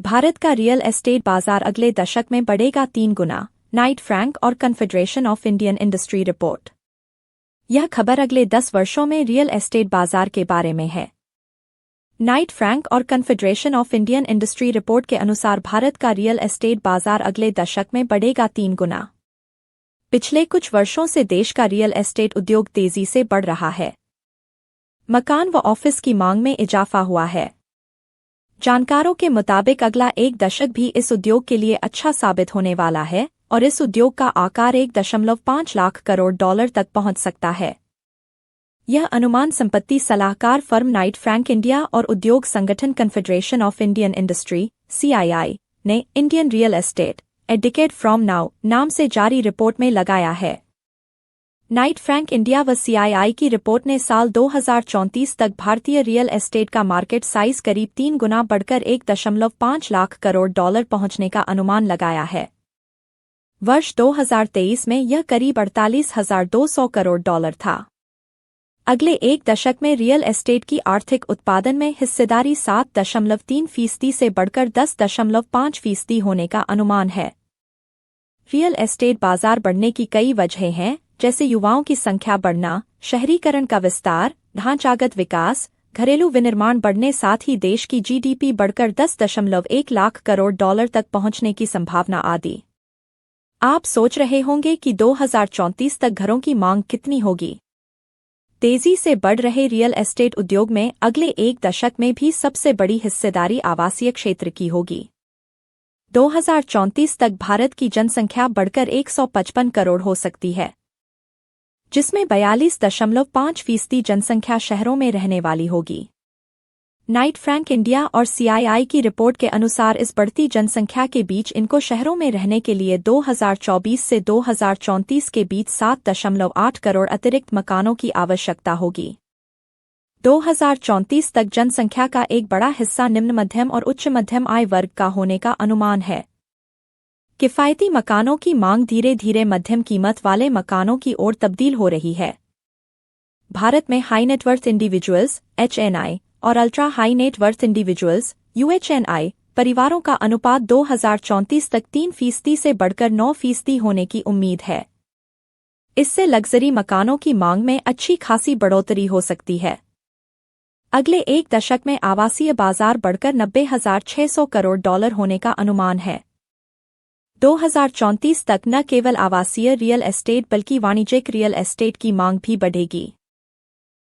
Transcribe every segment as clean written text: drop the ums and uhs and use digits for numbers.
भारत का real estate बाजार अगले दशक में बढ़ेगा 3 गुना, नाइट फ्रैंक और confederation of Indian industry report. यह खबर अगले 10 वर्षों में रियल एस्टेट बाजार के बारे में है। नाइट फ्रैंक और confederation of Indian industry report के अनुसार भारत का रियल एस्टेट बाजार अगले दशक में बढ़ेगा 3 गुना। पिछले कुछ वर्षों से देश का रियल एस्टेट उद्योग तेजी से बढ़ रहा है। मकान व ऑफिस की मांग में इजाफा हुआ है। जानकारों के मुताबिक अगला 1 दशक भी इस उद्योग के लिए अच्छा साबित होने वाला है और इस उद्योग का आकार 1.5 लाख करोड़ डॉलर तक पहुंच सकता है। यह अनुमान संपत्ति सलाहकार फर्म नाइट फ्रैंक इंडिया और उद्योग संगठन confederation of Indian industry (CII) ने Indian real estate a decade from now नाम से जारी रिपोर्ट में लगाया है। नाइट फ्रैंक इंडिया व CII की रिपोर्ट ने साल 2034 तक भारतीय रियल एस्टेट का मार्केट साइज करीब 3 गुना बढ़कर 1.5 लाख करोड़ डॉलर पहुंचने का अनुमान लगाया है। वर्ष 2023 में यह करीब 48,200 करोड़ डॉलर था। अगले 1 दशक में रियल एस्टेट की आर्थिक उत्पादन में हिस्सेदारी 7.3% से बढ़कर 10.5% होने का अनुमान है। रियल एस्टेट बाजार बढ़ने की कई वजहें हैं, जैसे युवाओं की संख्या बढ़ना, शहरीकरण का विस्तार, ढांचागत विकास, घरेलू विनिर्माण बढ़ने, साथ ही देश की GDP बढ़कर 10.1 लाख करोड़ डॉलर तक पहुंचने की संभावना आदि। आप सोच रहे होंगे कि 2034 तक घरों की मांग कितनी होगी। तेजी से बढ़ रहे रियल एस्टेट उद्योग में अगले 1 दशक में भी सबसे बड़ी हिस्सेदारी आवासीय क्षेत्र की होगी। 2034 तक भारत की जनसंख्या बढ़कर 155 करोड़ हो सकती है, जिसमें 42.5% जनसंख्या शहरों में रहने वाली होगी। नाइट फ्रैंक इंडिया और CII की रिपोर्ट के अनुसार इस बढ़ती जनसंख्या के बीच इनको शहरों में रहने के लिए 2024 से 2034 के बीच 7.8 करोड़ अतिरिक्त मकानों की आवश्यकता होगी। 2034 तक जनसंख्या का एक बड़ा हिस्सा निम्न मध्यम और उच्च मध्यम आय वर्ग का होने का अनुमान है। किफायती मकानों की मांग धीरे धीरे मध्यम कीमत वाले मकानों की ओर तब्दील हो रही है। भारत में हाई नेटवर्थ इंडिविजुअल्स (HNI) और ultra high net worth individuals (UHNI) परिवारों का अनुपात 2034 तक 3% से बढ़कर 9% होने की उम्मीद है। इससे लग्जरी मकानों की मांग में अच्छी खासी बढ़ोतरी हो सकती है। अगले 1 दशक में आवासीय बाजार बढ़कर 90,600 करोड़ डॉलर होने का अनुमान है। 2034 तक न केवल आवासीय रियल एस्टेट बल्कि वाणिज्यिक रियल एस्टेट की मांग भी बढ़ेगी।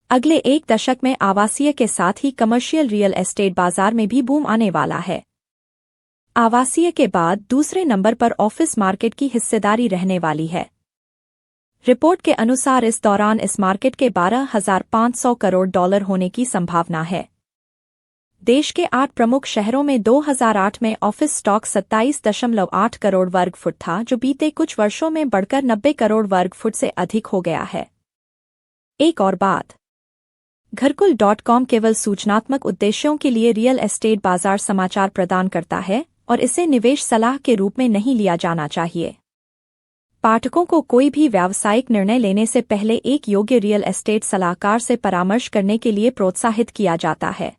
अगले 1 दशक में आवासीय के साथ ही कमर्शियल रियल एस्टेट बाजार में भी बूम आने वाला है। आवासीय के बाद दूसरे नंबर पर ऑफिस मार्केट की हिस्सेदारी रहने वाली है। रिपोर्ट के अनुसार इस दौरान इस मार्केट के 12,500 करोड़ डॉलर होने की संभावना है। देश के 8 प्रमुख शहरों में 2008 में ऑफिस स्टॉक 27.8 करोड़ वर्ग फुट था, जो बीते कुछ वर्षों में बढ़कर 90 करोड़ वर्ग फुट से अधिक हो गया है। एक और बात, घरकुल.com केवल सूचनात्मक उद्देश्यों के लिए रियल एस्टेट बाजार समाचार प्रदान करता है और इसे निवेश सलाह के रूप में नहीं लिया जाना चाहिए। पाठकों को कोई भी व्यावसायिक निर्णय लेने से पहले एक योग्य रियल एस्टेट सलाहकार से परामर्श करने के लिए प्रोत्साहित किया जाता है।